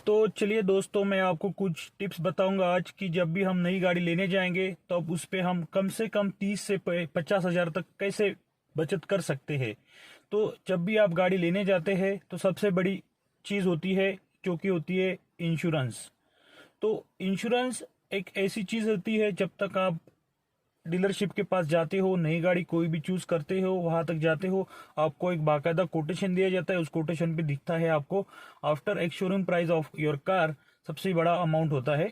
तो चलिए दोस्तों, मैं आपको कुछ टिप्स बताऊंगा आज की। जब भी हम नई गाड़ी लेने जाएंगे तो अब उस पे हम कम से कम 30 से 50 हजार तक कैसे बचत कर सकते हैं। तो जब भी आप गाड़ी लेने जाते हैं तो सबसे बड़ी चीज होती है जो कि होती है इंश्योरेंस। तो इंश्योरेंस एक ऐसी चीज होती है, जब तक आप डीलरशिप के पास जाते हो, नई गाड़ी कोई भी चूज करते हो, वहां तक जाते हो, आपको एक बाकायदा कोटेशन दिया जाता है। उस कोटेशन पे दिखता है आपको after ex showroom price of your car सबसे बड़ा अमाउंट होता है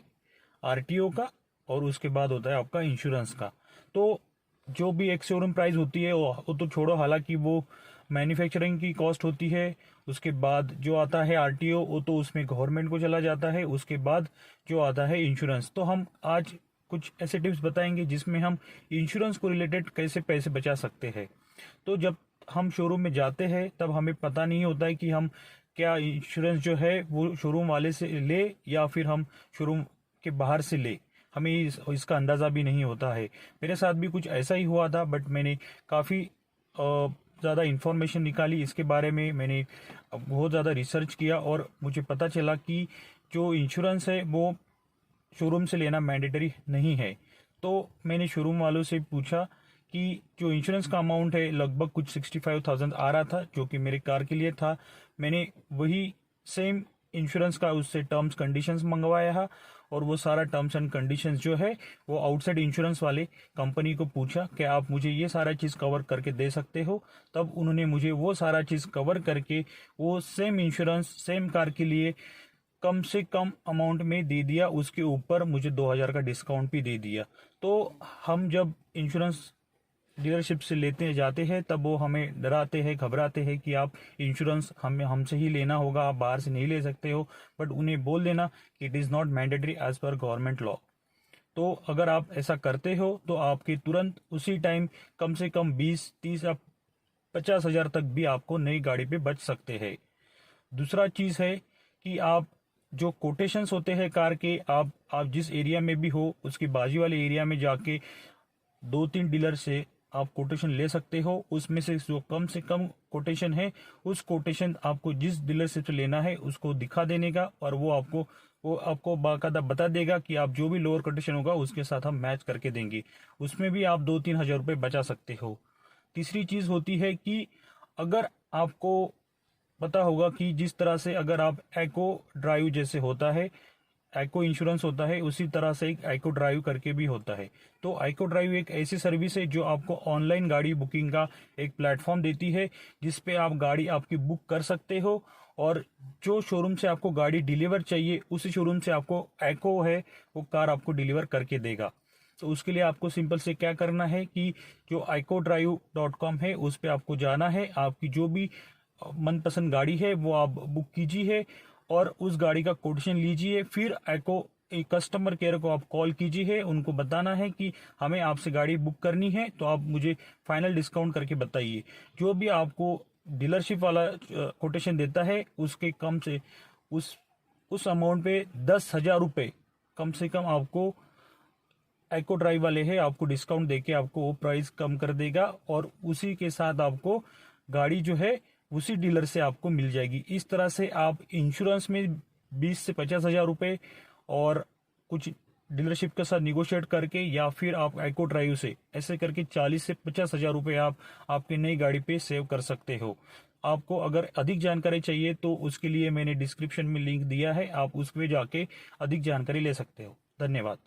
आरटीओ का, और उसके बाद होता है आपका इंश्योरेंस का। तो जो भी एक्स शोरूम प्राइस होती है वो तो छोड़ो, हालांकि वो मैन्युफैक्चरिंग की कॉस्ट होती है। उसके बाद जो आता है आरटीओ वो तो उसमें गवर्नमेंट को चला जाता है। उसके बाद जो आता है इंश्योरेंस। तो हम आज कुछ ऐसे टिप्स बताएंगे जिसमें हम इंश्योरेंस को रिलेटेड कैसे पैसे बचा सकते हैं। तो जब हम शोरूम में जाते हैं तब हमें पता नहीं होता है कि हम क्या इंश्योरेंस जो है वो शोरूम वाले से ले या फिर हम शोरूम के बाहर से ले, हमें इसका अंदाजा भी नहीं होता है। मेरे साथ भी कुछ ऐसा ही हुआ था, बट मैंने काफ़ी ज़्यादा इन्फॉर्मेशन निकाली इसके बारे में। मैंने बहुत ज़्यादा रिसर्च किया और मुझे पता चला कि जो इंश्योरेंस है वो शोरूम से लेना मैंडेटरी नहीं है। तो मैंने शोरूम वालों से पूछा कि जो इंश्योरेंस का अमाउंट है लगभग कुछ 65,000 आ रहा था, जो कि मेरे कार के लिए था। मैंने वही सेम इंश्योरेंस का उससे टर्म्स कंडीशंस मंगवाया है, और वो सारा टर्म्स एंड कंडीशंस जो है वो आउटसाइड इंश्योरेंस वाले कंपनी को पूछा कि आप मुझे ये सारा चीज कवर करके दे सकते हो। तब उन्होंने मुझे वो सारा चीज कवर करके वो सेम इंश्योरेंस सेम कार के लिए कम से कम अमाउंट में दे दिया। उसके ऊपर मुझे 2,000 का डिस्काउंट भी दे दिया। तो हम जब इंश्योरेंस डीलरशिप से लेते जाते हैं तब वो हमें डराते हैं, घबराते हैं कि आप इंश्योरेंस हमसे ही लेना होगा, आप बाहर से नहीं ले सकते हो। बट उन्हें बोल देना कि it is not mandatory as per government law. तो अगर आप ऐसा करते हो तो आपके तुरंत उसी टाइम कम से कम 20, 30 या 50 हजार तक भी आपको नई गाड़ी पे बच सकते हैं। दूसरा चीज़ है कि आप जो कोटेशंस होते हैं कार के, आप जिस एरिया में भी हो उसके बाजू वाले एरिया में जाके 2-3 डीलर से आप कोटेशन ले सकते हो। उसमें से कम कोटेशन है, उस कोटेशन आपको जिस डीलर से लेना है उसको दिखा देने का, और वो आपको बाकायदा बता देगा कि आप जो भी लोअर कोटेशन होगा उसके साथ हम मैच करके देंगे। उसमें भी आप 2-3 हजार रुपये बचा सकते हो। तीसरी चीज होती है कि अगर आपको पता होगा कि जिस तरह से अगर आप एको ड्राइव जैसे होता है, एको इंश्योरेंस होता है, उसी तरह से एक एको ड्राइव करके भी होता है। तो एको ड्राइव एक ऐसी सर्विस है जो आपको ऑनलाइन गाड़ी बुकिंग का एक प्लेटफॉर्म देती है, जिसपे आप गाड़ी आपकी बुक कर सकते हो, और जो शोरूम से आपको गाड़ी डिलीवर चाहिए उसी शोरूम से आपको एको है वो कार आपको डिलीवर करके देगा। तो उसके लिए आपको सिंपल से क्या करना है कि जो icodrive.com है उस पर आपको जाना है। आपकी जो भी मनपसंद गाड़ी है वो आप बुक कीजिए और उस गाड़ी का कोटेशन लीजिए। फिर एको एक कस्टमर केयर को आप कॉल कीजिए, उनको बताना है कि हमें आपसे गाड़ी बुक करनी है, तो आप मुझे फाइनल डिस्काउंट करके बताइए। जो भी आपको डीलरशिप वाला कोटेशन देता है उसके कम से उस अमाउंट पे 10,000 रुपये कम से कम आपको एको ड्राइव वाले है आपको डिस्काउंट देके आपको वो प्राइस कम कर देगा, और उसी के साथ आपको गाड़ी जो है उसी डीलर से आपको मिल जाएगी। इस तरह से आप इंश्योरेंस में 20 से 50 हजार रुपये और कुछ डीलरशिप के साथ निगोशिएट करके, या फिर आप एको ड्राइव से ऐसे करके 40 से 50 हजार रुपये आप आपकी नई गाड़ी पे सेव कर सकते हो। आपको अगर अधिक जानकारी चाहिए तो उसके लिए मैंने डिस्क्रिप्शन में लिंक दिया है, आप उस पर जाके अधिक जानकारी ले सकते हो। धन्यवाद।